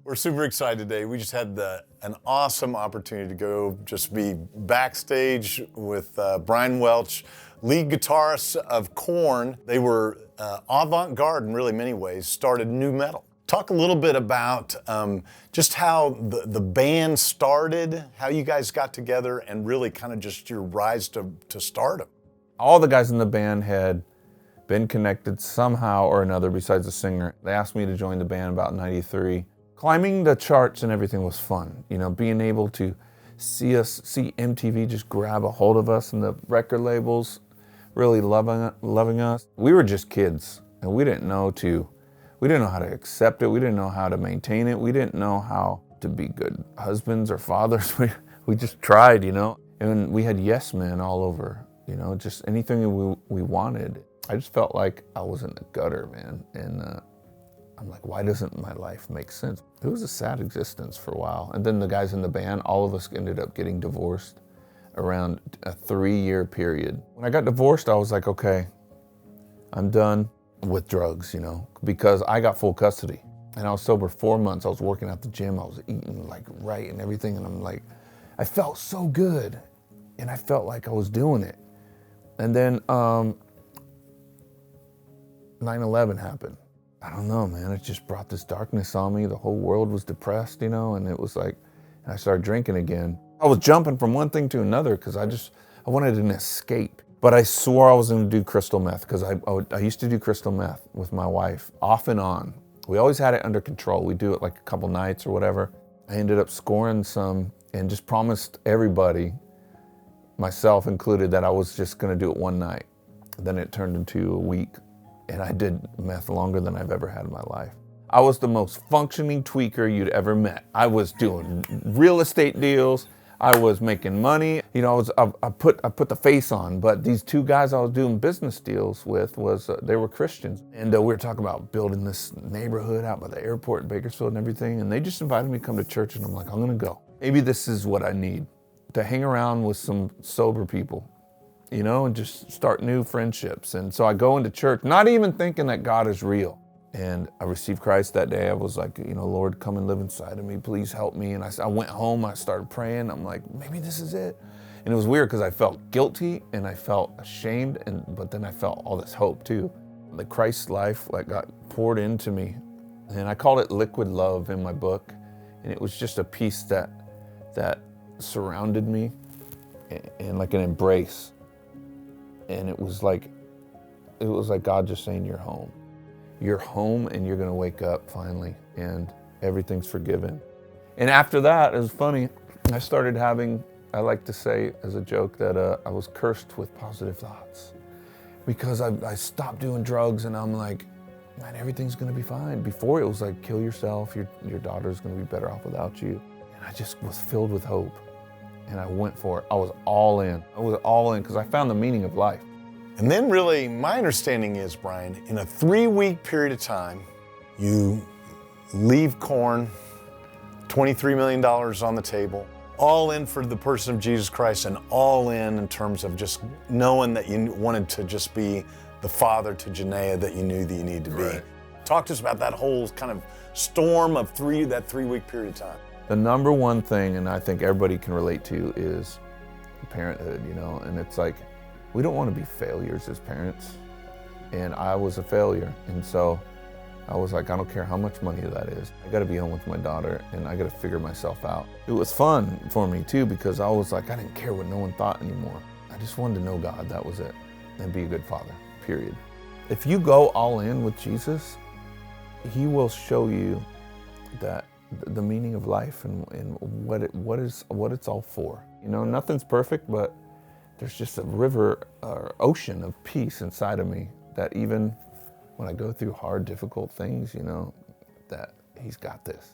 We're super excited today. We just had an awesome opportunity to go just be backstage with Brian Welch, lead guitarist of Korn. They were avant-garde in really many ways, started nu metal. Talk a little bit about just how the band started, how you guys got together, and really kind of just your rise to stardom. All the guys in the band had been connected somehow or another besides the singer. They asked me to join the band about '93. Climbing the charts and everything was fun. You know, being able to see MTV just grab a hold of us and the record labels really loving us. We were just kids and we didn't know how to accept it. We didn't know how to maintain it. We didn't know how to be good husbands or fathers. We just tried, you know, and we had yes men all over, you know, just anything we wanted. I just felt like I was in the gutter, man. And I'm like, why doesn't my life make sense? It was a sad existence for a while. And then the guys in the band, all of us ended up getting divorced around a 3-year period. When I got divorced, I was like, okay, I'm done with drugs, you know, because I got full custody. And I was sober 4 months. I was working at the gym. I was eating like right and everything. And I'm like, I felt so good. And I felt like I was doing it. And then 9/11 happened. I don't know, man, it just brought this darkness on me. The whole world was depressed, you know, and it was like, and I started drinking again. I was jumping from one thing to another because I wanted an escape. But I swore I was gonna do crystal meth because I used to do crystal meth with my wife off and on. We always had it under control. We'd do it like a couple nights or whatever. I ended up scoring some and just promised everybody, myself included, that I was just gonna do it one night. Then it turned into a week. And I did meth longer than I've ever had in my life. I was the most functioning tweaker you'd ever met. I was doing real estate deals. I was making money. You know, I put the face on. But these two guys I was doing business deals with they were Christians, and we were talking about building this neighborhood out by the airport in Bakersfield and everything. And they just invited me to come to church, and I'm like, I'm gonna go. Maybe this is what I need, to hang around with some sober people, you know, and just start new friendships. And so I go into church, not even thinking that God is real. And I received Christ that day. I was like, you know, Lord, come and live inside of me. Please help me. And I went home, I started praying. I'm like, maybe this is it. And it was weird because I felt guilty and I felt ashamed, but then I felt all this hope too. The Christ life like got poured into me. And I called it liquid love in my book. And it was just a peace that surrounded me and like an embrace. And it was like God just saying, you're home. You're home, and you're gonna wake up finally, and everything's forgiven. And after that, it was funny, I started having, I like to say as a joke that I was cursed with positive thoughts. Because I stopped doing drugs, and I'm like, man, everything's gonna be fine. Before it was like, kill yourself, your daughter's gonna be better off without you. And I just was filled with hope. And I went for it. I was all in. I was all in because I found the meaning of life. And then really, my understanding is, Brian, in a 3-week period of time, you leave Korn, $23 million on the table, all in for the person of Jesus Christ, and all in terms of just knowing that you wanted to just be the father to Janaea that you knew that you needed to be. Right. Talk to us about that whole kind of storm of that 3-week period of time. The number one thing, and I think everybody can relate to, is parenthood, you know, and it's like, we don't want to be failures as parents. And I was a failure. And so I was like, I don't care how much money that is. I got to be home with my daughter, and I got to figure myself out. It was fun for me too, because I was like, I didn't care what no one thought anymore. I just wanted to know God, that was it, and be a good father, period. If you go all in with Jesus, He will show you that the meaning of life and what it's all for. You know, nothing's perfect, but there's just a river or ocean of peace inside of me that even when I go through hard, difficult things, you know, that He's got this.